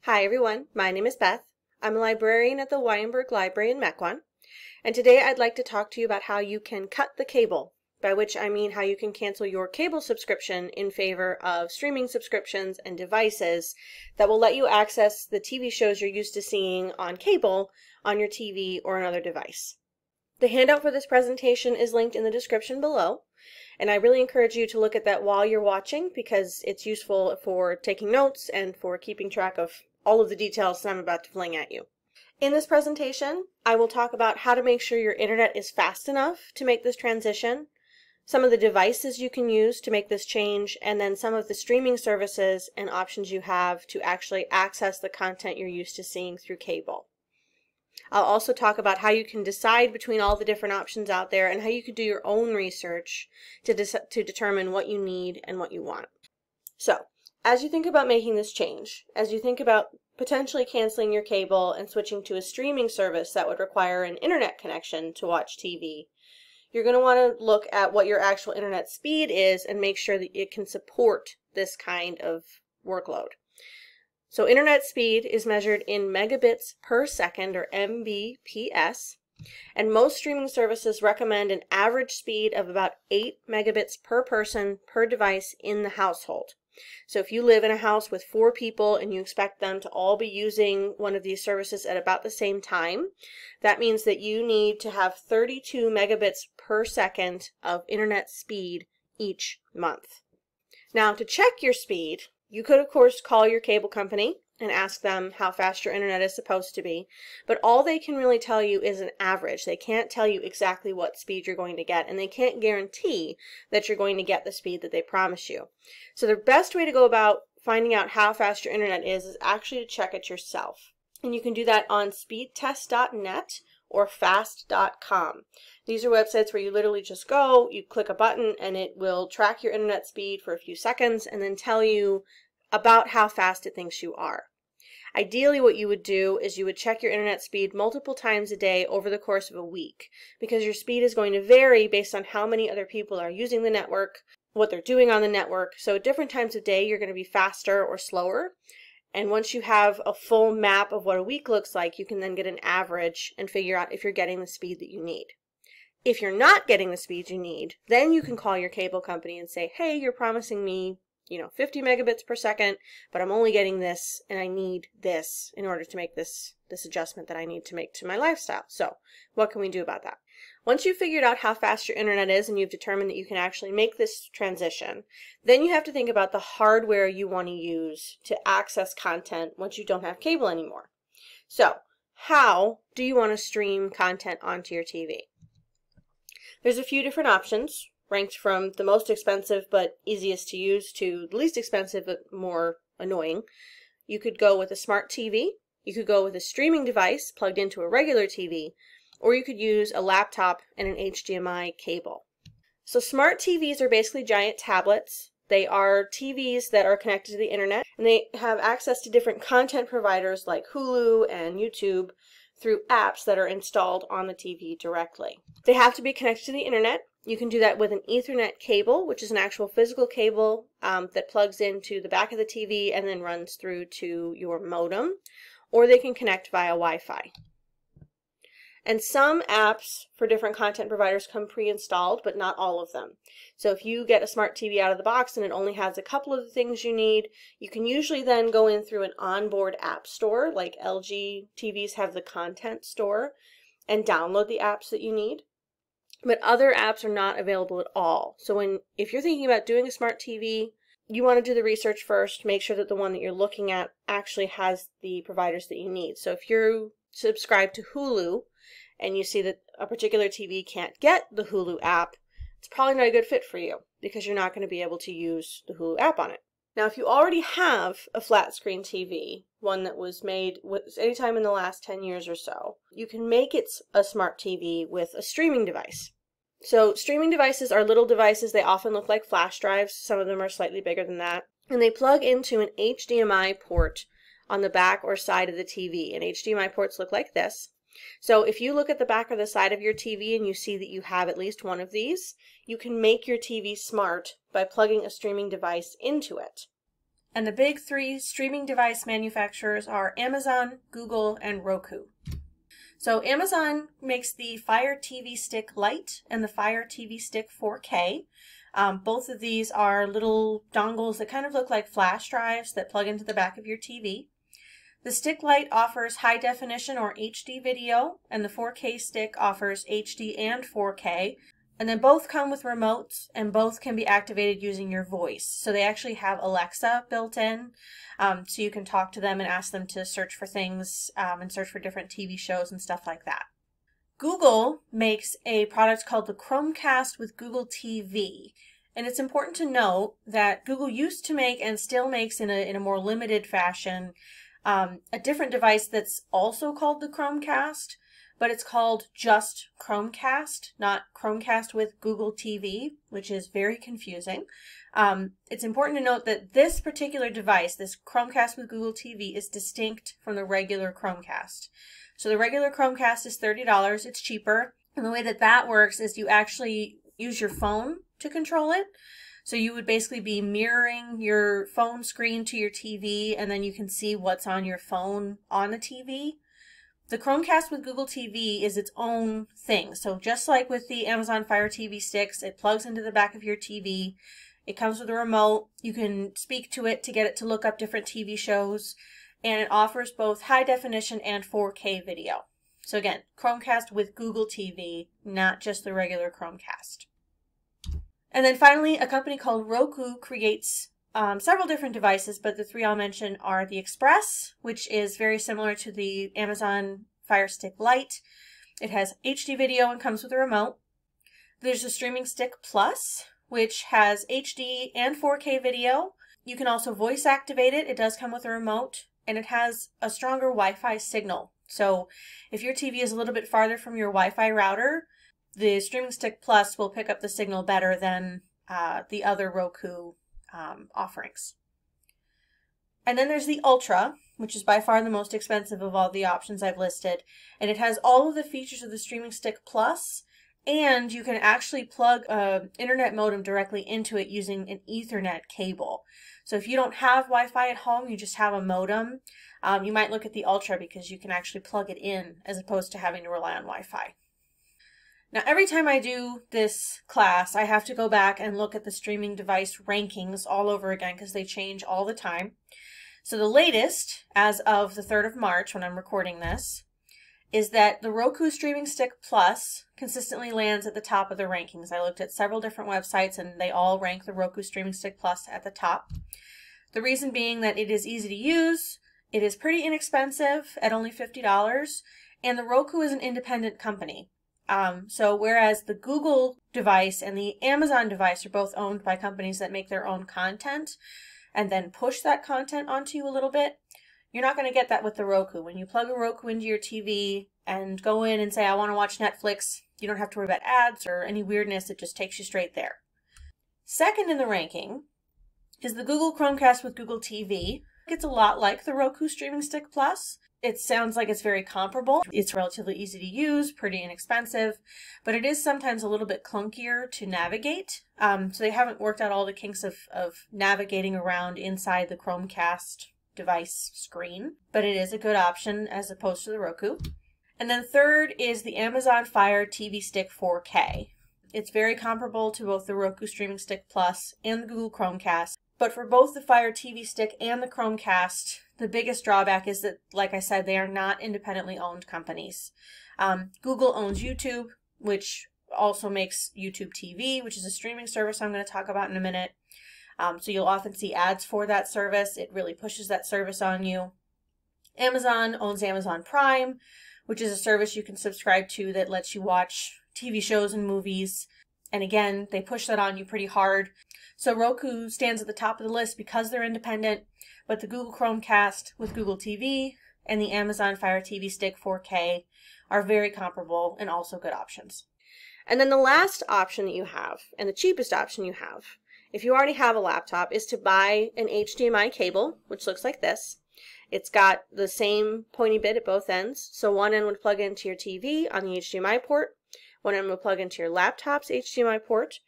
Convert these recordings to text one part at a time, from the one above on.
Hi everyone, my name is Beth. I'm a librarian at the Weinberg Library in Mequon, and today I'd like to talk to you about how you can cut the cable, by which I mean how you can cancel your cable subscription in favor of streaming subscriptions and devices that will let you access the TV shows you're used to seeing on cable on your TV or another device. The handout for this presentation is linked in the description below, and I really encourage you to look at that while you're watching because it's useful for taking notes and for keeping track of all of the details that I'm about to fling at you. In this presentation, I will talk about how to make sure your internet is fast enough to make this transition, some of the devices you can use to make this change, and then some of the streaming services and options you have to actually access the content you're used to seeing through cable. I'll also talk about how you can decide between all the different options out there and how you can do your own research to determine what you need and what you want. So, as you think about making this change, as you think about potentially canceling your cable and switching to a streaming service that would require an internet connection to watch TV, you're going to want to look at what your actual internet speed is and make sure that it can support this kind of workload. So internet speed is measured in megabits per second, or Mbps, and most streaming services recommend an average speed of about 8 megabits per person per device in the household. So if you live in a house with 4 people and you expect them to all be using one of these services at about the same time, that means that you need to have 32 megabits per second of internet speed each month. Now, to check your speed, you could of course call your cable company and ask them how fast your internet is supposed to be, but all they can really tell you is an average. They can't tell you exactly what speed you're going to get, and they can't guarantee that you're going to get the speed that they promise you. So the best way to go about finding out how fast your internet is actually to check it yourself. And you can do that on speedtest.net or fast.com. These are websites where you literally just go, you click a button, and it will track your internet speed for a few seconds and then tell you about how fast it thinks you are. Ideally, what you would do is you would check your internet speed multiple times a day over the course of a week, because your speed is going to vary based on how many other people are using the network, what they're doing on the network. So at different times of day, you're going to be faster or slower. And once you have a full map of what a week looks like, you can then get an average and figure out if you're getting the speed that you need. If you're not getting the speed you need, then you can call your cable company and say, hey, you're promising me 50 megabits per second, but I'm only getting this, and I need this in order to make this adjustment that I need to make to my lifestyle. So what can we do about that? Once you've figured out how fast your internet is and you've determined that you can actually make this transition, then you have to think about the hardware you want to use to access content once you don't have cable anymore. So how do you want to stream content onto your TV? There's a few different options, ranked from the most expensive but easiest to use to the least expensive but more annoying. You could go with a smart TV, you could go with a streaming device plugged into a regular TV, or you could use a laptop and an HDMI cable. So smart TVs are basically giant tablets. They are TVs that are connected to the internet, and they have access to different content providers like Hulu and YouTube through apps that are installed on the TV directly. They have to be connected to the internet. You can do that with an Ethernet cable, which is an actual physical cable that plugs into the back of the TV and then runs through to your modem, or they can connect via Wi-Fi. And some apps for different content providers come pre-installed, but not all of them. So if you get a smart TV out of the box and it only has a couple of the things you need, you can usually then go in through an onboard app store, like LG TVs have the content store, and download the apps that you need. But other apps are not available at all. So if you're thinking about doing a smart TV, you want to do the research first, make sure that the one that you're looking at actually has the providers that you need. So if you're subscribed to Hulu and you see that a particular TV can't get the Hulu app, it's probably not a good fit for you because you're not going to be able to use the Hulu app on it. Now, if you already have a flat screen TV, one that was made anytime in the last 10 years or so, you can make it a smart TV with a streaming device. So streaming devices are little devices. They often look like flash drives. Some of them are slightly bigger than that. And they plug into an HDMI port on the back or side of the TV. And HDMI ports look like this. So if you look at the back or the side of your TV and you see that you have at least one of these, you can make your TV smart by plugging a streaming device into it. And the big three streaming device manufacturers are Amazon, Google, and Roku. So Amazon makes the Fire TV Stick Lite and the Fire TV Stick 4K. Both of these are little dongles that kind of look like flash drives that plug into the back of your TV. The Stick Lite offers high definition or HD video, and the 4K stick offers HD and 4K. And then both come with remotes, and both can be activated using your voice. So they actually have Alexa built in, so you can talk to them and ask them to search for things and search for different TV shows and stuff like that. Google makes a product called the Chromecast with Google TV. And it's important to note that Google used to make and still makes in a more limited fashion a different device that's also called the Chromecast, but it's called just Chromecast, not Chromecast with Google TV, which is very confusing. It's important to note that this particular device, this Chromecast with Google TV, is distinct from the regular Chromecast. So the regular Chromecast is $30, it's cheaper, and the way that that works is you actually use your phone to control it. So you would basically be mirroring your phone screen to your TV, and then you can see what's on your phone on the TV. The Chromecast with Google TV is its own thing. So just like with the Amazon Fire TV sticks, it plugs into the back of your TV. It comes with a remote. You can speak to it to get it to look up different TV shows. And it offers both high definition and 4K video. So again, Chromecast with Google TV, not just the regular Chromecast. And then finally, a company called Roku creates several different devices, but the three I'll mention are the Express, which is very similar to the Amazon Fire Stick Lite. It has HD video and comes with a remote. There's a Streaming Stick Plus, which has HD and 4K video. You can also voice activate it. It does come with a remote, and it has a stronger Wi-Fi signal. So if your TV is a little bit farther from your Wi-Fi router, the Streaming Stick Plus will pick up the signal better than the other Roku offerings. And then there's the Ultra, which is by far the most expensive of all the options I've listed. And it has all of the features of the Streaming Stick Plus, and you can actually plug an internet modem directly into it using an Ethernet cable. So if you don't have Wi-Fi at home, you just have a modem, you might look at the Ultra because you can actually plug it in as opposed to having to rely on Wi-Fi. Now, every time I do this class, I have to go back and look at the streaming device rankings all over again because they change all the time. So the latest, as of the 3rd of March, when I'm recording this, is that the Roku Streaming Stick Plus consistently lands at the top of the rankings. I looked at several different websites and they all rank the Roku Streaming Stick Plus at the top. The reason being that it is easy to use, it is pretty inexpensive at only $50, and the Roku is an independent company. So whereas the Google device and the Amazon device are both owned by companies that make their own content and then push that content onto you a little bit, you're not going to get that with the Roku. When you plug a Roku into your TV and go in and say, I want to watch Netflix, you don't have to worry about ads or any weirdness. It just takes you straight there. Second in the ranking is the Google Chromecast with Google TV. It's a lot like the Roku Streaming Stick Plus. It sounds like it's very comparable. It's relatively easy to use, pretty inexpensive, but it is sometimes a little bit clunkier to navigate. So they haven't worked out all the kinks of navigating around inside the Chromecast device screen, but it is a good option as opposed to the Roku. And then third is the Amazon Fire TV Stick 4K. It's very comparable to both the Roku Streaming Stick Plus and the Google Chromecast, but for both the Fire TV Stick and the Chromecast, the biggest drawback is that, like I said, they are not independently owned companies. Google owns YouTube, which also makes YouTube TV, which is a streaming service I'm going to talk about in a minute. So you'll often see ads for that service. It really pushes that service on you. Amazon owns Amazon Prime, which is a service you can subscribe to that lets you watch TV shows and movies. And again, they push that on you pretty hard. So Roku stands at the top of the list because they're independent, but the Google Chromecast with Google TV and the Amazon Fire TV Stick 4K are very comparable and also good options. And then the last option that you have, and the cheapest option you have, if you already have a laptop, is to buy an HDMI cable, which looks like this. It's got the same pointy bit at both ends. So one end would plug into your TV on the HDMI port. One end would plug into your laptop's HDMI port.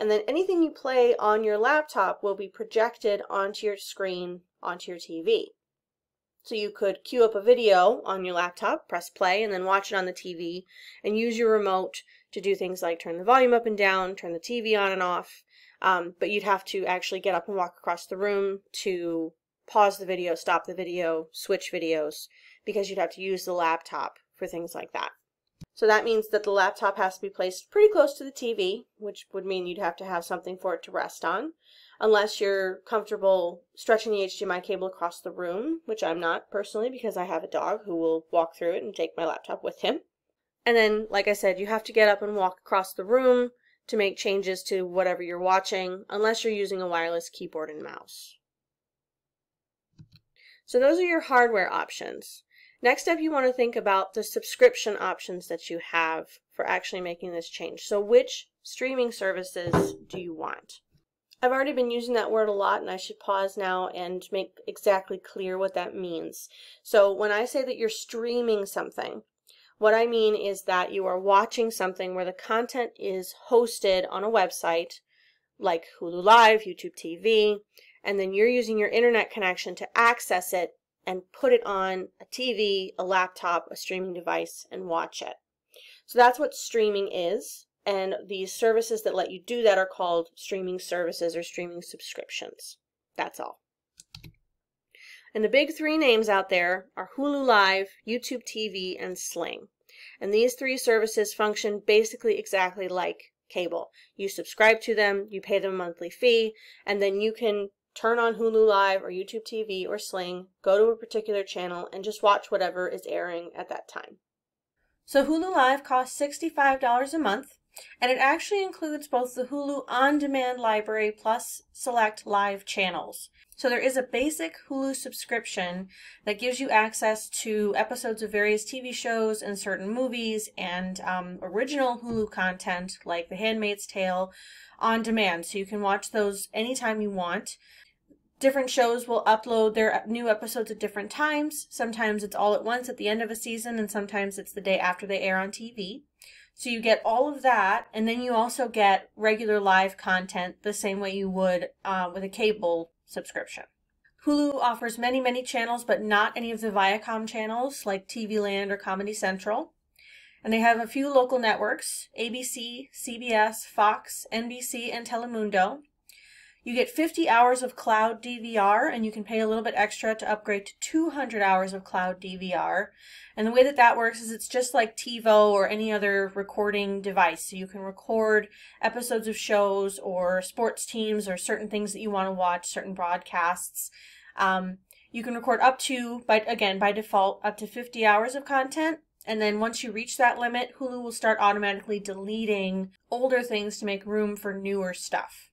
And then anything you play on your laptop will be projected onto your screen, onto your TV. So you could queue up a video on your laptop, press play, and then watch it on the TV, and use your remote to do things like turn the volume up and down, turn the TV on and off. But you'd have to actually get up and walk across the room to pause the video, stop the video, switch videos, because you'd have to use the laptop for things like that. So that means that the laptop has to be placed pretty close to the TV, which would mean you'd have to have something for it to rest on, unless you're comfortable stretching the HDMI cable across the room, which I'm not personally because I have a dog who will walk through it and take my laptop with him. And then, like I said, you have to get up and walk across the room to make changes to whatever you're watching, unless you're using a wireless keyboard and mouse. So those are your hardware options. Next up, you want to think about the subscription options that you have for actually making this change. So which streaming services do you want? I've already been using that word a lot, and I should pause now and make exactly clear what that means. So when I say that you're streaming something, what I mean is that you are watching something where the content is hosted on a website like Hulu Live, YouTube TV, and then you're using your internet connection to access it and put it on a TV, a laptop, a streaming device, and watch it. So that's what streaming is, and these services that let you do that are called streaming services or streaming subscriptions. That's all. And the big three names out there are Hulu Live, YouTube TV, and Sling. And these three services function basically exactly like cable. You subscribe to them, you pay them a monthly fee, and then you can turn on Hulu Live or YouTube TV or Sling, go to a particular channel, and just watch whatever is airing at that time. So Hulu Live costs $65 a month, and it actually includes both the Hulu on-demand library plus select live channels. So there is a basic Hulu subscription that gives you access to episodes of various TV shows and certain movies and original Hulu content like The Handmaid's Tale on demand. So you can watch those anytime you want. Different shows will upload their new episodes at different times. Sometimes it's all at once at the end of a season, and sometimes it's the day after they air on TV. So you get all of that, and then you also get regular live content the same way you would with a cable subscription. Hulu offers many, many channels, but not any of the Viacom channels like TV Land or Comedy Central. And they have a few local networks, ABC, CBS, Fox, NBC, and Telemundo. You get 50 hours of cloud DVR, and you can pay a little bit extra to upgrade to 200 hours of cloud DVR. And the way that that works is it's just like TiVo or any other recording device. So you can record episodes of shows or sports teams or certain things that you want to watch, certain broadcasts. You can record up to, by default, up to 50 hours of content. And then once you reach that limit, Hulu will start automatically deleting older things to make room for newer stuff.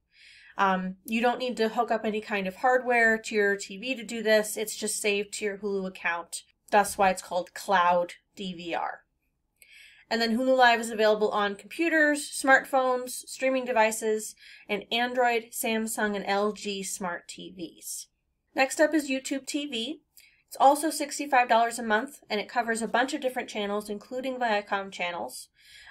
You don't need to hook up any kind of hardware to your TV to do this. It's just saved to your Hulu account. That's why it's called Cloud DVR. And then Hulu Live is available on computers, smartphones, streaming devices, and Android, Samsung, and LG smart TVs. Next up is YouTube TV. It's also $65 a month, and it covers a bunch of different channels, including Viacom channels.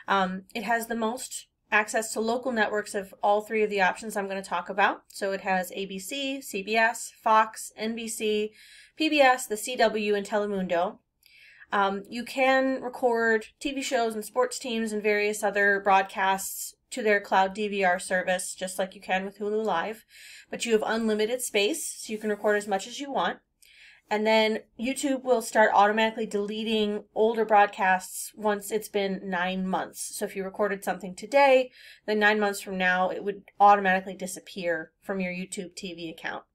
It has the most access to local networks of all three of the options I'm going to talk about. So it has ABC, CBS, Fox, NBC, PBS, the CW, and Telemundo. You can record TV shows and sports teams and various other broadcasts to their cloud DVR service, just like you can with Hulu Live. But you have unlimited space, so you can record as much as you want. And then YouTube will start automatically deleting older broadcasts once it's been 9 months. So if you recorded something today, then 9 months from now, it would automatically disappear from your YouTube TV account.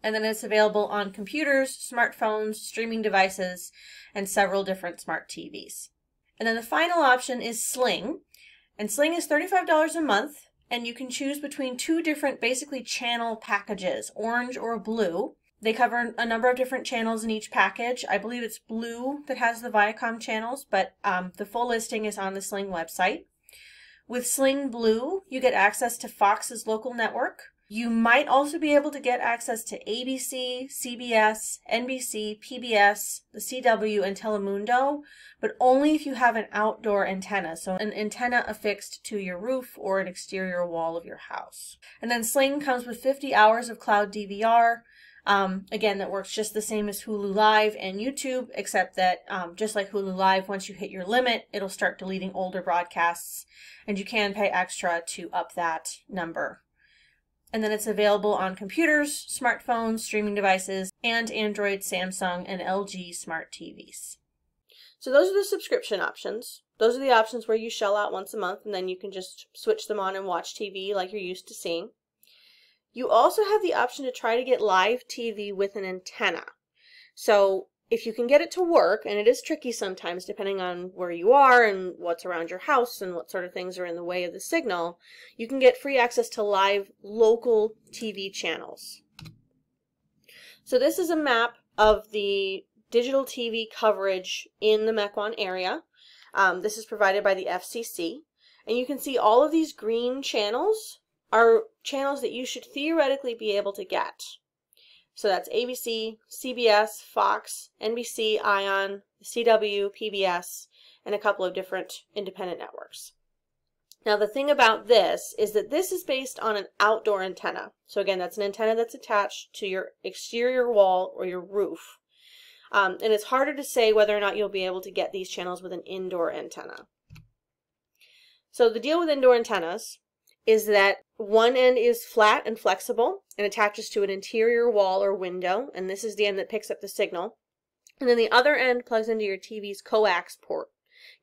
And then it's available on computers, smartphones, streaming devices, and several different smart TVs. And then the final option is Sling. And Sling is $35 a month, and you can choose between two different basically channel packages, orange or blue. They cover a number of different channels in each package. I believe it's blue that has the Viacom channels, but the full listing is on the Sling website. With Sling Blue, you get access to Fox's local network, You might also be able to get access to ABC, CBS, NBC, PBS, the CW, and Telemundo, but only if you have an outdoor antenna, so an antenna affixed to your roof or an exterior wall of your house. And then Sling comes with 50 hours of cloud DVR. Again, that works just the same as Hulu Live and YouTube, except that just like Hulu Live, once you hit your limit, it'll start deleting older broadcasts, and you can pay extra to up that number. And then it's available on computers, smartphones, streaming devices, and Android, Samsung, and LG smart TVs. So those are the subscription options. Those are the options where you shell out once a month, and then you can just switch them on and watch TV like you're used to seeing. You also have the option to try to get live TV with an antenna. So if you can get it to work, and it is tricky sometimes depending on where you are and what's around your house and what sort of things are in the way of the signal, you can get free access to live local TV channels. So this is a map of the digital TV coverage in the Mequon area. This is provided by the FCC, and you can see all of these green channels are channels that you should theoretically be able to get. So that's ABC, CBS, Fox, NBC, iCan, CW, PBS, and a couple of different independent networks. Now the thing about this is that this is based on an outdoor antenna. So again, that's an antenna that's attached to your exterior wall or your roof. And it's harder to say whether or not you'll be able to get these channels with an indoor antenna. So the deal with indoor antennas is that one end is flat and flexible and attaches to an interior wall or window, and this is the end that picks up the signal. And then the other end plugs into your TV's coax port,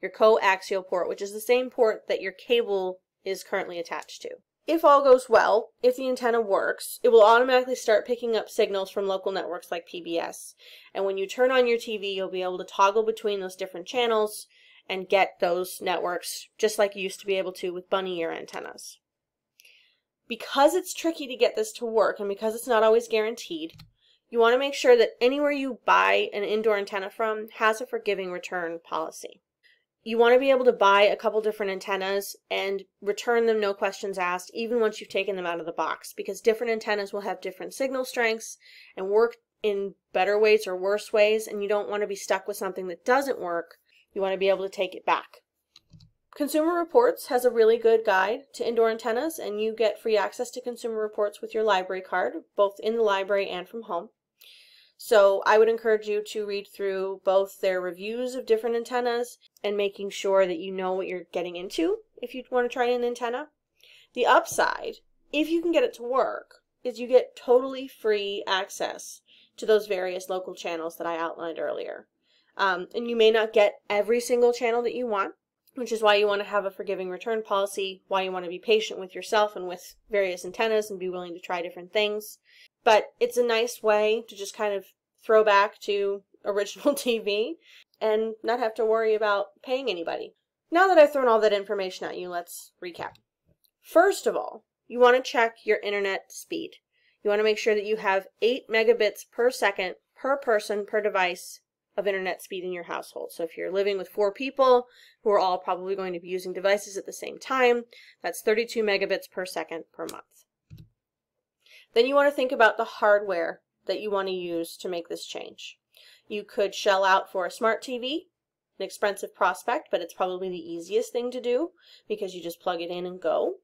your coaxial port, which is the same port that your cable is currently attached to. If all goes well, if the antenna works, it will automatically start picking up signals from local networks like PBS. And when you turn on your TV, you'll be able to toggle between those different channels and get those networks just like you used to be able to with bunny ear antennas. Because it's tricky to get this to work and because it's not always guaranteed, you want to make sure that anywhere you buy an indoor antenna from has a forgiving return policy. You want to be able to buy a couple different antennas and return them no questions asked, even once you've taken them out of the box, because different antennas will have different signal strengths and work in better ways or worse ways, and you don't want to be stuck with something that doesn't work. You want to be able to take it back. Consumer Reports has a really good guide to indoor antennas, and you get free access to Consumer Reports with your library card, both in the library and from home. So I would encourage you to read through both their reviews of different antennas and making sure that you know what you're getting into if you want to try an antenna. The upside, if you can get it to work, is you get totally free access to those various local channels that I outlined earlier. And you may not get every single channel that you want, which is why you want to have a forgiving return policy, why you want to be patient with yourself and with various antennas and be willing to try different things. But it's a nice way to just kind of throw back to original TV and not have to worry about paying anybody. Now that I've thrown all that information at you, let's recap. First of all, you want to check your internet speed. You want to make sure that you have 8 megabits per second per person per device of internet speed in your household. So if you're living with 4 people who are all probably going to be using devices at the same time, that's 32 megabits per second per month. Then you want to think about the hardware that you want to use to make this change. You could shell out for a smart TV, an expensive prospect, but it's probably the easiest thing to do because you just plug it in and go.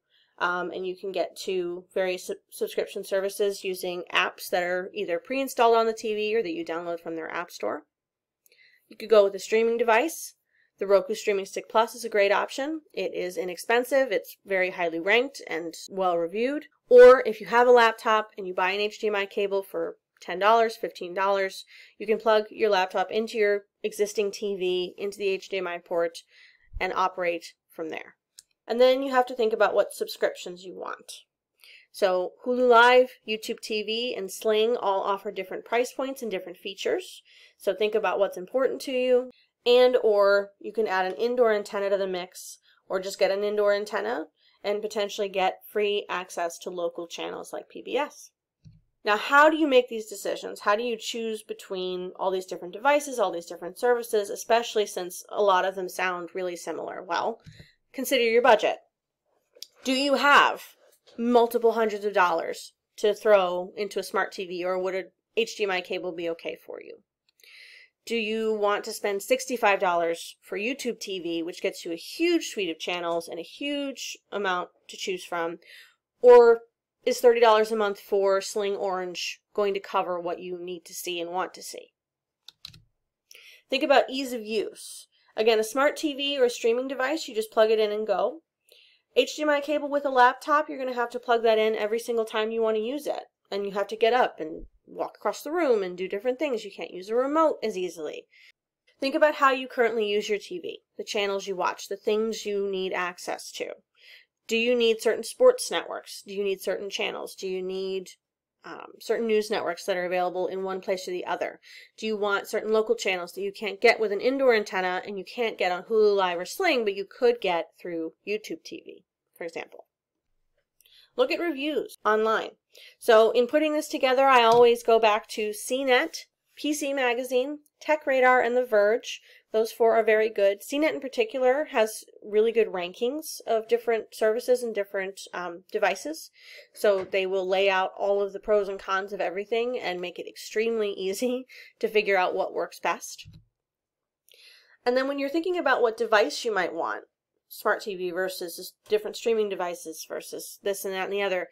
And you can get to various subscription services using apps that are either pre-installed on the TV or that you download from their app store. You could go with a streaming device. The Roku Streaming Stick Plus is a great option. It is inexpensive, it's very highly ranked and well reviewed. Or if you have a laptop and you buy an HDMI cable for $10, $15, you can plug your laptop into your existing TV, into the HDMI port, and operate from there. And then you have to think about what subscriptions you want. So Hulu Live, YouTube TV, and Sling all offer different price points and different features. So think about what's important to you. And or you can add an indoor antenna to the mix, or just get an indoor antenna and potentially get free access to local channels like PBS. Now, how do you make these decisions? How do you choose between all these different devices, all these different services, especially since a lot of them sound really similar? Well, consider your budget. Do you have multiple hundreds of dollars to throw into a smart TV, or would a HDMI cable be okay for you? Do you want to spend $65 for YouTube TV, which gets you a huge suite of channels and a huge amount to choose from? Or is $30 a month for Sling Orange going to cover what you need to see and want to see? Think about ease of use. Again, a smart TV or a streaming device, you just plug it in and go. HDMI cable with a laptop, you're going to have to plug that in every single time you want to use it. And you have to get up and walk across the room and do different things. You can't use a remote as easily. Think about how you currently use your TV, the channels you watch, the things you need access to. Do you need certain sports networks? Do you need certain channels? Do you need certain news networks that are available in one place or the other? Do you want certain local channels that you can't get with an indoor antenna and you can't get on Hulu Live or Sling, but you could get through YouTube TV, for example? Look at reviews online. So in putting this together, I always go back to CNET, PC Magazine, Tech Radar, and The Verge. Those four are very good. CNET in particular has really good rankings of different services and different devices. So they will lay out all of the pros and cons of everything and make it extremely easy to figure out what works best. And then when you're thinking about what device you might want, smart TV versus different streaming devices versus this and that and the other,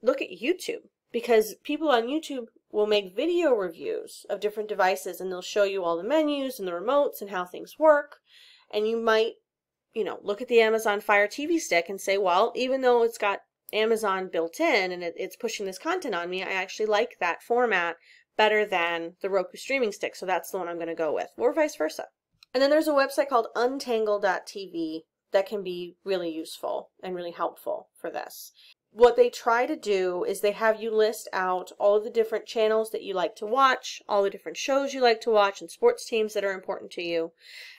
look at YouTube, because people on YouTube will make video reviews of different devices and they'll show you all the menus and the remotes and how things work. And you might, look at the Amazon Fire TV stick and say, well, even though it's got Amazon built in and it's pushing this content on me, I actually like that format better than the Roku streaming stick, so that's the one I'm going to go with, or vice versa. And then there's a website called untangle.tv that can be really useful and really helpful for this. What they try to do is they have you list out all of the different channels that you like to watch, all the different shows you like to watch, and sports teams that are important to you.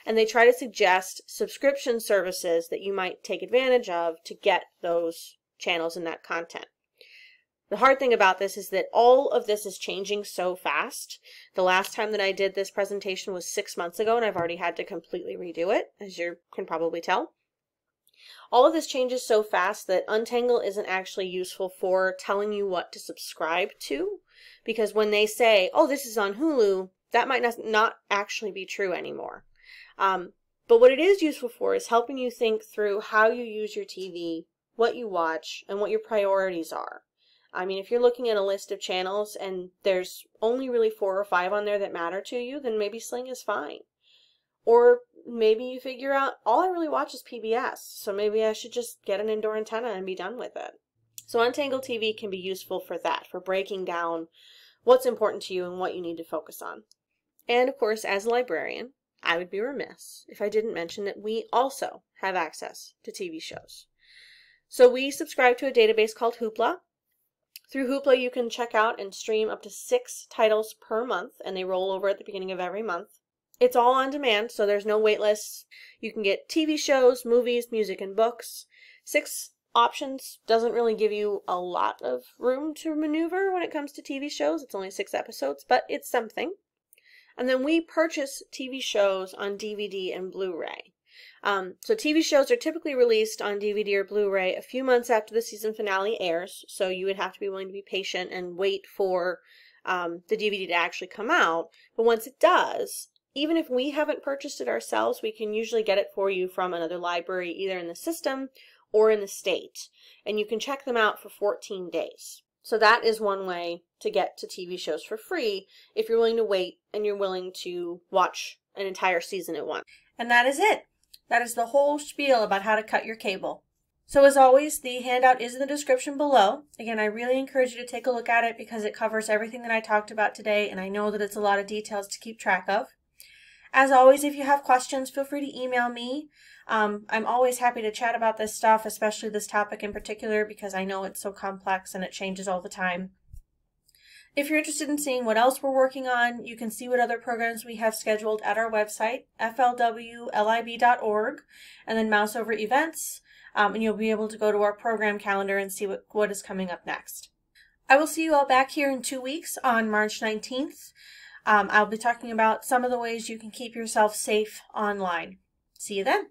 And they try to suggest subscription services that you might take advantage of to get those channels and that content. The hard thing about this is that all of this is changing so fast. The last time that I did this presentation was 6 months ago, and I've already had to completely redo it, as you can probably tell. All of this changes so fast that Untangle isn't actually useful for telling you what to subscribe to, because when they say, oh, this is on Hulu, that might not actually be true anymore. But what it is useful for is helping you think through how you use your TV, what you watch, and what your priorities are. I mean, if you're looking at a list of channels and there's only really 4 or 5 on there that matter to you, then maybe Sling is fine. Or maybe you figure out, all I really watch is PBS, so maybe I should just get an indoor antenna and be done with it. So Untangle TV can be useful for that, for breaking down what's important to you and what you need to focus on. And of course, as a librarian, I would be remiss if I didn't mention that we also have access to TV shows. So we subscribe to a database called Hoopla. Through Hoopla, you can check out and stream up to 6 titles per month, and they roll over at the beginning of every month. It's all on demand, so there's no wait lists. You can get TV shows, movies, music, and books. 6 options doesn't really give you a lot of room to maneuver when it comes to TV shows. It's only 6 episodes, but it's something. And then we purchase TV shows on DVD and Blu-ray. So TV shows are typically released on DVD or Blu-ray a few months after the season finale airs, so you would have to be willing to be patient and wait for the DVD to actually come out. But once it does, even if we haven't purchased it ourselves, we can usually get it for you from another library, either in the system or in the state. And you can check them out for 14 days. So that is one way to get to TV shows for free if you're willing to wait and you're willing to watch an entire season at once. And that is it. That is the whole spiel about how to cut your cable. So as always, the handout is in the description below. Again, I really encourage you to take a look at it because it covers everything that I talked about today, and I know that it's a lot of details to keep track of. As always, if you have questions, feel free to email me. I'm always happy to chat about this stuff, especially this topic in particular, because I know it's so complex and it changes all the time. If you're interested in seeing what else we're working on, you can see what other programs we have scheduled at our website, flwlib.org, and then mouse over events, and you'll be able to go to our program calendar and see what is coming up next. I will see you all back here in 2 weeks on March 19th. I'll be talking about some of the ways you can keep yourself safe online. See you then.